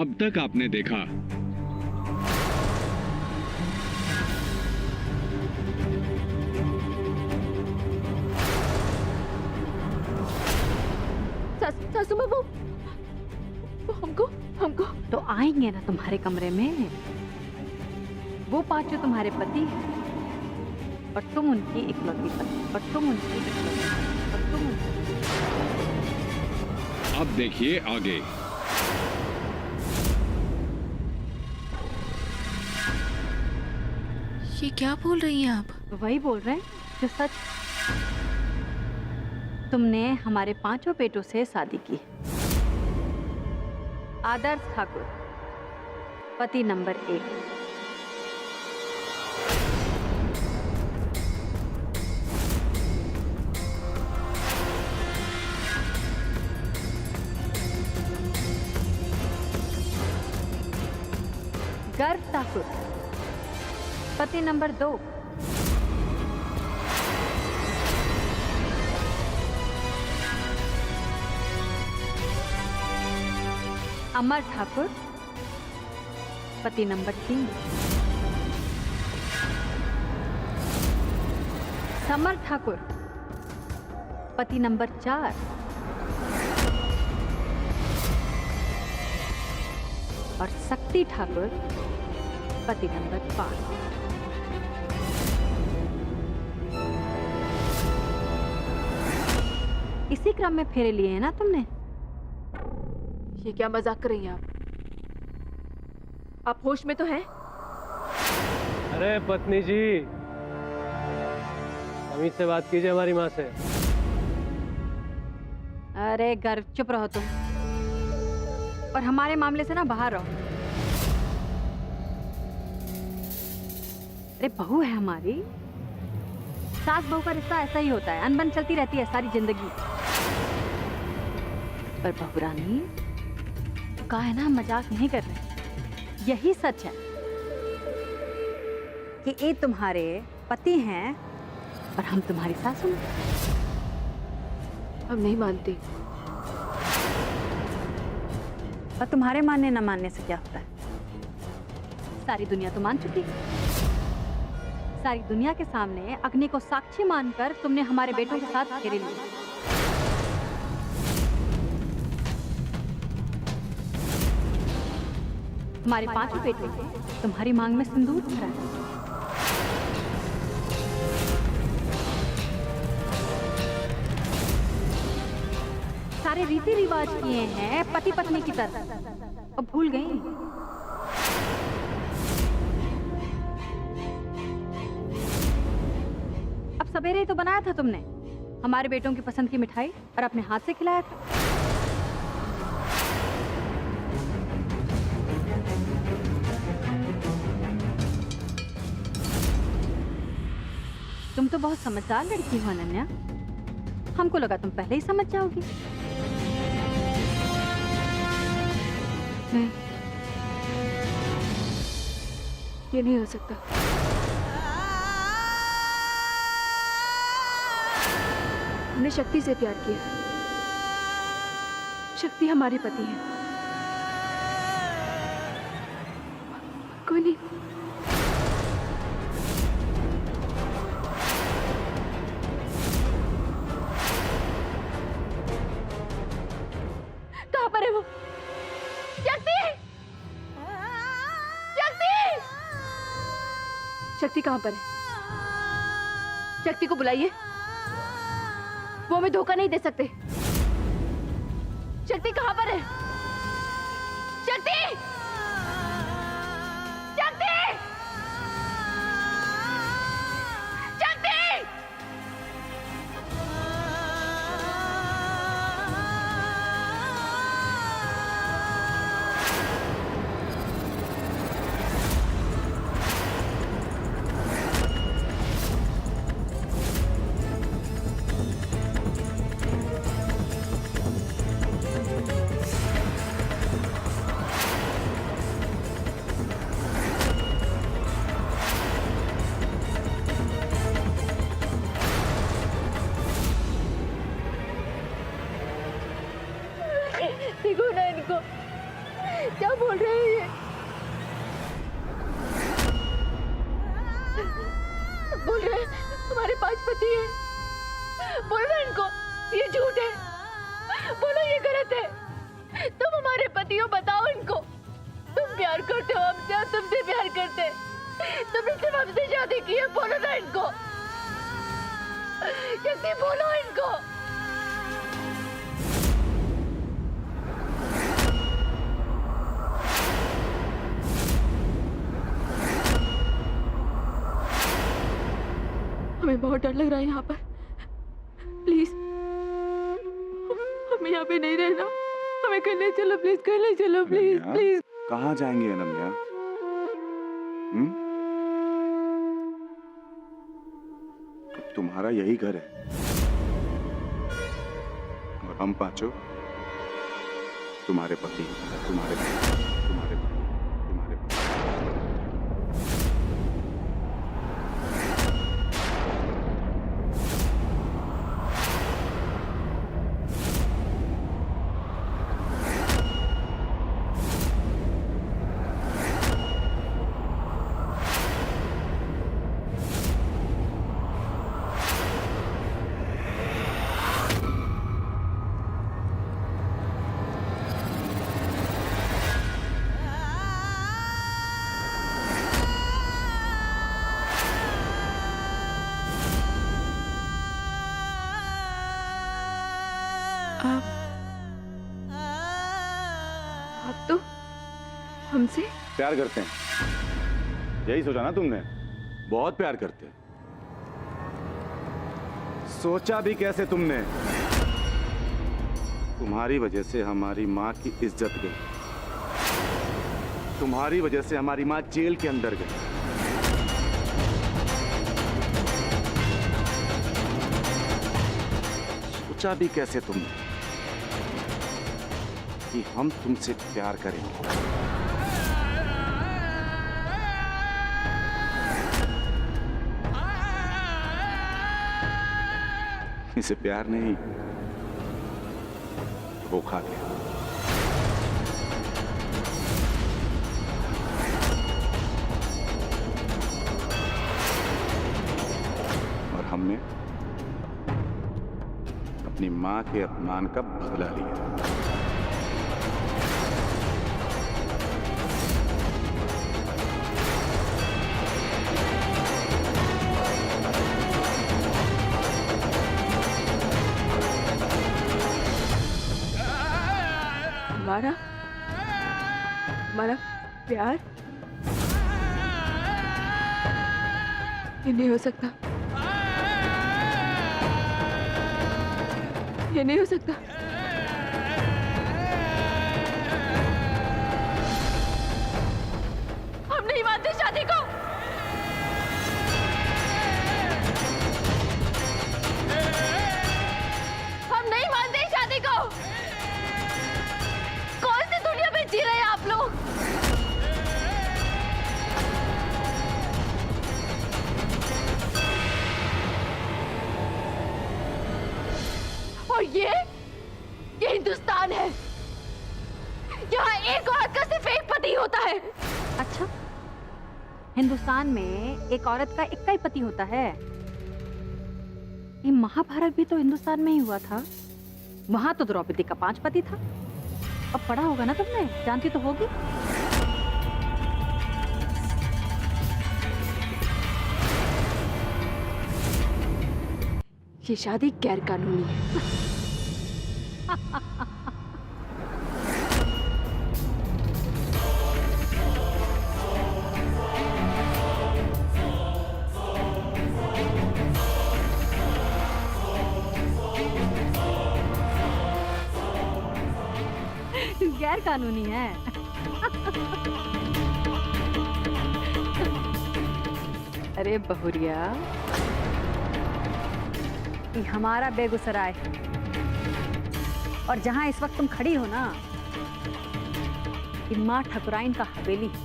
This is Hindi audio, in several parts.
अब तक आपने देखा। सासू माँ, वो हमको हमको तो आएंगे ना तुम्हारे कमरे में। वो पांचों तुम्हारे पति हैं और तुम उनकी इकलौती पत्नी, और तुम उनकी इकलौती पत्नी, और तुम उनकी। अब देखिए आगे। ये क्या बोल रही हैं आप? वही बोल रहे हैं जो सच। तुमने हमारे पांचों बेटों से शादी की। आदर्श ठाकुर पति नंबर 1, गर्व ठाकुर पति नंबर 2, अमर ठाकुर पति नंबर 3, समर ठाकुर पति नंबर 4, और शक्ति ठाकुर पति नंबर 5। इसी क्रम में फेरे लिए हैं ना तुमने? ये क्या मजाक कर रही हैं आप होश में तो हैं? अरे पत्नी जी, तमीज से बात कीजिए हमारी माँ से। अरे गर्व, चुप रहो तुम, और हमारे मामले से ना बाहर रहो। अरे बहू है हमारी, सास बहू का रिश्ता ऐसा ही होता है, अनबन चलती रहती है सारी जिंदगी। पर बहू रानी, कहा है ना, मजाक नहीं कर रहे। यही सच है कि ये तुम्हारे पति हैं और हम तुम्हारी सासू हैं। हम नहीं मानते। और तुम्हारे मानने न मानने से क्या होता है? सारी दुनिया तो मान चुकी है। सारी दुनिया के सामने अग्नि को साक्षी मानकर तुमने हमारे बेटों के साथ फेरे लिए। हमारे 5 बेटों से तुम्हारी मांग में सिंदूर भरा है। सारे रीति रिवाज किए हैं पति पत्नी की तरह, अब भूल गई? अब सवेरे ही तो बनाया था तुमने हमारे बेटों की पसंद की मिठाई और अपने हाथ से खिलाया था। तुम तो बहुत समझदार लड़की हो अनन्या, हमको लगा तुम पहले ही समझ जाओगी। नहीं, ये नहीं हो सकता। हमने शक्ति से प्यार किया। शक्ति हमारे पति है। कोई नहीं। कहाँ पर है वो? शक्ति! शक्ति! शक्ति कहाँ पर है? शक्ति को बुलाइए। वो हमें धोखा नहीं दे सकते। शक्ति कहाँ पर है? शक्ति! शक्ति! शक्ति! बोल रहे हैं ये? बोल रहे हैं तुम्हारे 5 पति हैं। बोलो इनको ये झूठ है, बोलो ये गलत है। तुम हमारे पति हो, बताओ इनको। तुम प्यार करते हो हमसे, हम तुमसे प्यार करते। तुमने सिर्फ हमसे शादी की है, बोलो ना इनको। जल्दी बोलो इनको। हमें बहुत डर लग रहा है यहाँ पर। प्लीज हमें यहाँ पे नहीं रहना, हमें घर ले चलो प्लीज, घर ले चलो प्लीज अनन्या, प्लीज। कहाँ जाएंगे अनन्या? तुम्हारा यही घर है और हम पांचों तुम्हारे पति, तुम्हारे पति, तुम्हारे पति, तुम्हारे पति। आप तो हमसे प्यार करते हैं, यही सोचा ना तुमने? बहुत प्यार करते हैं। सोचा भी कैसे तुमने? तुम्हारी वजह से हमारी माँ की इज्जत गई, तुम्हारी वजह से हमारी माँ जेल के अंदर गई। सोचा भी कैसे तुमने कि हम तुमसे प्यार करेंगे? इसे प्यार नहीं, धोखा गया। और हमने अपनी मां के अपमान का बदला लिया। हमारा हमारा प्यार ये नहीं हो सकता, ये नहीं हो सकता। हम नहीं मानते शादी को। हम नहीं मानते शादी को। कौन सी दुनिया में जी रहे हैं आप लोग? और ये हिंदुस्तान है, यहाँ एक औरत का सिर्फ एक पति होता है। अच्छा, हिंदुस्तान में एक औरत का एक ही पति होता है? ये महाभारत भी तो हिंदुस्तान में ही हुआ था। वहां तो द्रौपदी का 5 पति था। अब पढ़ा होगा ना तुमने, जानती तो होगी। ये शादी गैर कानूनी है। गैर कानूनी है। अरे बहुरिया, ये हमारा बेगूसराय है और जहां इस वक्त तुम खड़ी हो ना, ये माँ ठकुराइन का हवेली है।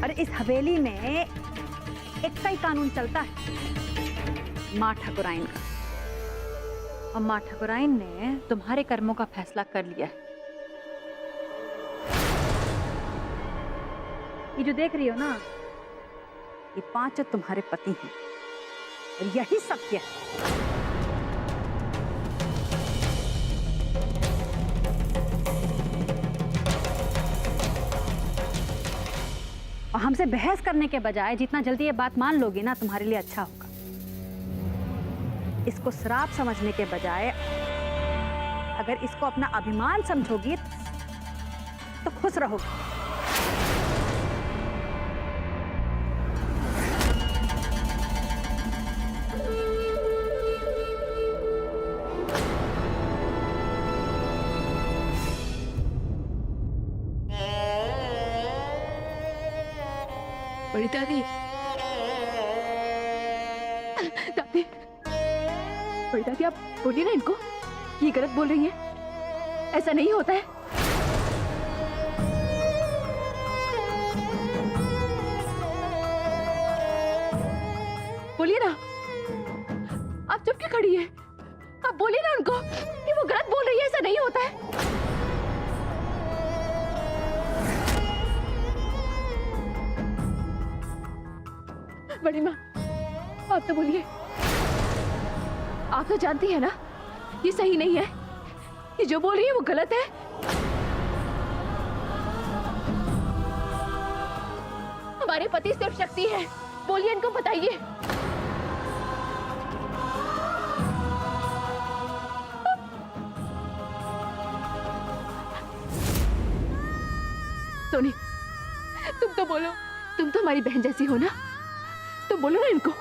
और इस हवेली में एक ही कानून चलता है, माँ ठकुराइन का। और माँ ठकुराइन ने तुम्हारे कर्मों का फैसला कर लिया है। ये जो देख रही हो ना, ये 5 तुम्हारे पति हैं और यही सत्य है। और हमसे बहस करने के बजाय जितना जल्दी ये बात मान लोगी ना, तुम्हारे लिए अच्छा होगा। इसको श्राप समझने के बजाय अगर इसको अपना अभिमान समझोगी तो खुश रहोगी। बड़ी दादी, दादी, बड़ी दादी, आप बोलिए ना इनको, ये गलत बोल रही है, ऐसा नहीं होता है। बोलिए ना, आप चुप क्यों खड़ी है? आप बोलिए ना उनको कि वो गलत बोल रही है, ऐसा नहीं होता है। बड़ी माँ, आप तो बोलिए। आप तो जानती है ना, ये सही नहीं है, ये जो बोल रही है वो गलत है। हमारे पति सिर्फ शक्ति है, बोलिए इनको, बताइए। सोनी, तुम तो बोलो, तुम तो हमारी बहन जैसी हो ना, तो बोलो ना इनको,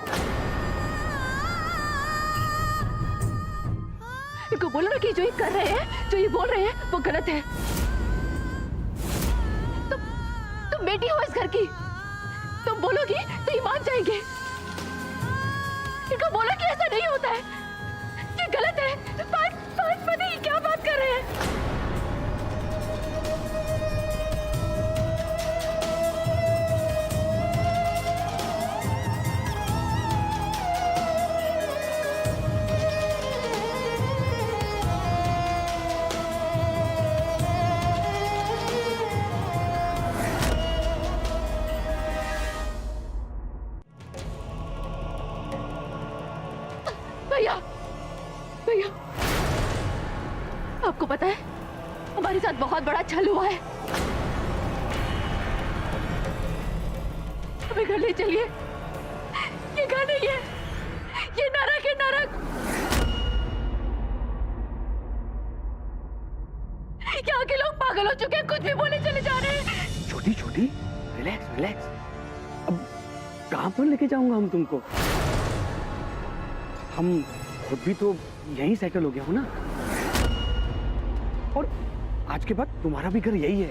इनको बोलो ना कि जो ये कर रहे हैं, जो ये बोल रहे हैं, वो गलत है। तुम बेटी हो इस घर की, तुम बोलोगी तो ये मान जाएंगे। इनको बोलो कि ऐसा नहीं होता है, ये गलत है। पांच पति क्या बात कर रहे हैं? भैया, आपको पता है हमारे साथ बहुत बड़ा छल हुआ है। हमें घर ले चलिए, ये घर नहीं है, ये नरक है, नरक। यहाँ के लोग पागल हो चुके हैं, कुछ भी बोले चले जा रहे हैं। छोटी छोटी, रिलैक्स रिलैक्स। अब कहाँ पर लेके जाऊंगा हम तुमको? हम खुद भी तो यहीं सेटल हो गया हो ना, और आज के बाद तुम्हारा भी घर यही है।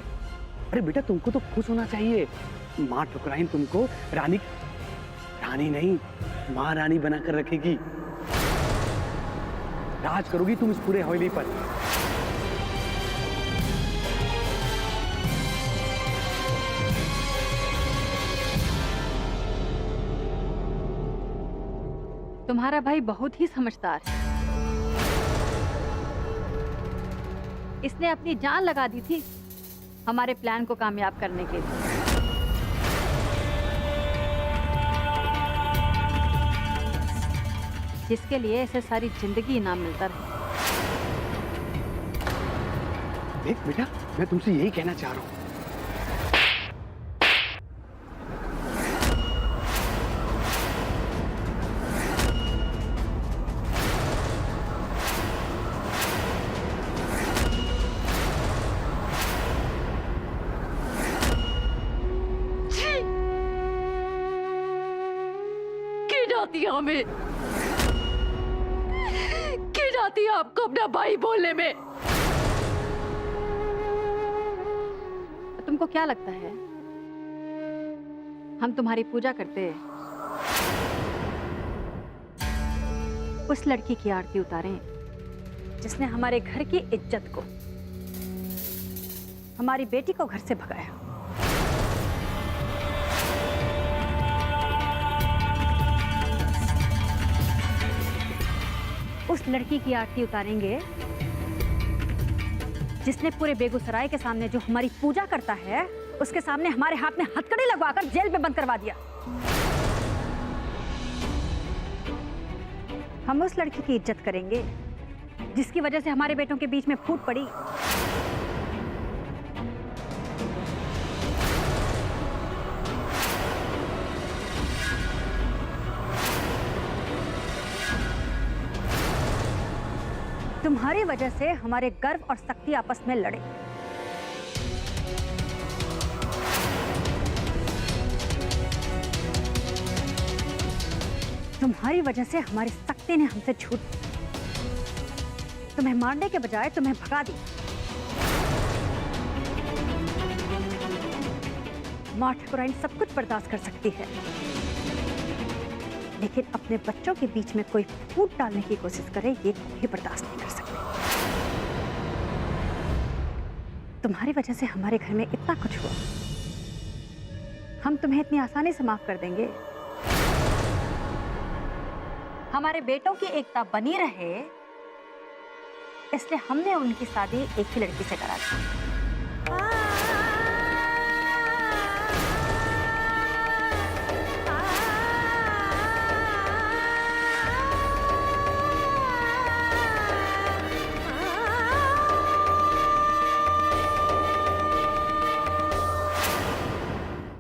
अरे बेटा, तुमको तो खुश होना चाहिए। माँ ठुकराइन तुमको रानी नहीं, महारानी बनाकर रखेगी। राज करोगी तुम इस पूरे हवेली पर। तुम्हारा भाई बहुत ही समझदार है। इसने अपनी जान लगा दी थी हमारे प्लान को कामयाब करने के लिए। जिसके लिए इसे सारी जिंदगी इनाम मिलता रहा। देख बेटा, मैं तुमसे यही कहना चाह रहा हूँ। हमें क्या जाती है आपको अपना भाई बोलने में? तुमको क्या लगता है हम तुम्हारी पूजा करते हैं? उस लड़की की आरती उतारें जिसने हमारे घर की इज्जत को, हमारी बेटी को घर से भगाया। उस लड़की की आरती उतारेंगे जिसने पूरे बेगूसराय के सामने जो हमारी पूजा करता है, उसके सामने हमारे हाथ में हथकड़ी लगवाकर जेल में बंद करवा दिया। हम उस लड़की की इज्जत करेंगे जिसकी वजह से हमारे बेटों के बीच में फूट पड़ी। तुम्हारी वजह से हमारे गर्व और शक्ति आपस में लड़े। तुम्हारी वजह से हमारी शक्ति ने हमसे झूठ, तुम्हें मारने के बजाय तुम्हें भगा दी। माँ ठाकुराइन सब कुछ बर्दाश्त कर सकती है, लेकिन अपने बच्चों के बीच में कोई फूट डालने की कोशिश करे, ये कभी बर्दाश्त नहीं कर सकते। तुम्हारी वजह से हमारे घर में इतना कुछ हुआ, हम तुम्हें इतनी आसानी से माफ कर देंगे? हमारे बेटों की एकता बनी रहे, इसलिए हमने उनकी शादी एक ही लड़की से करा दी।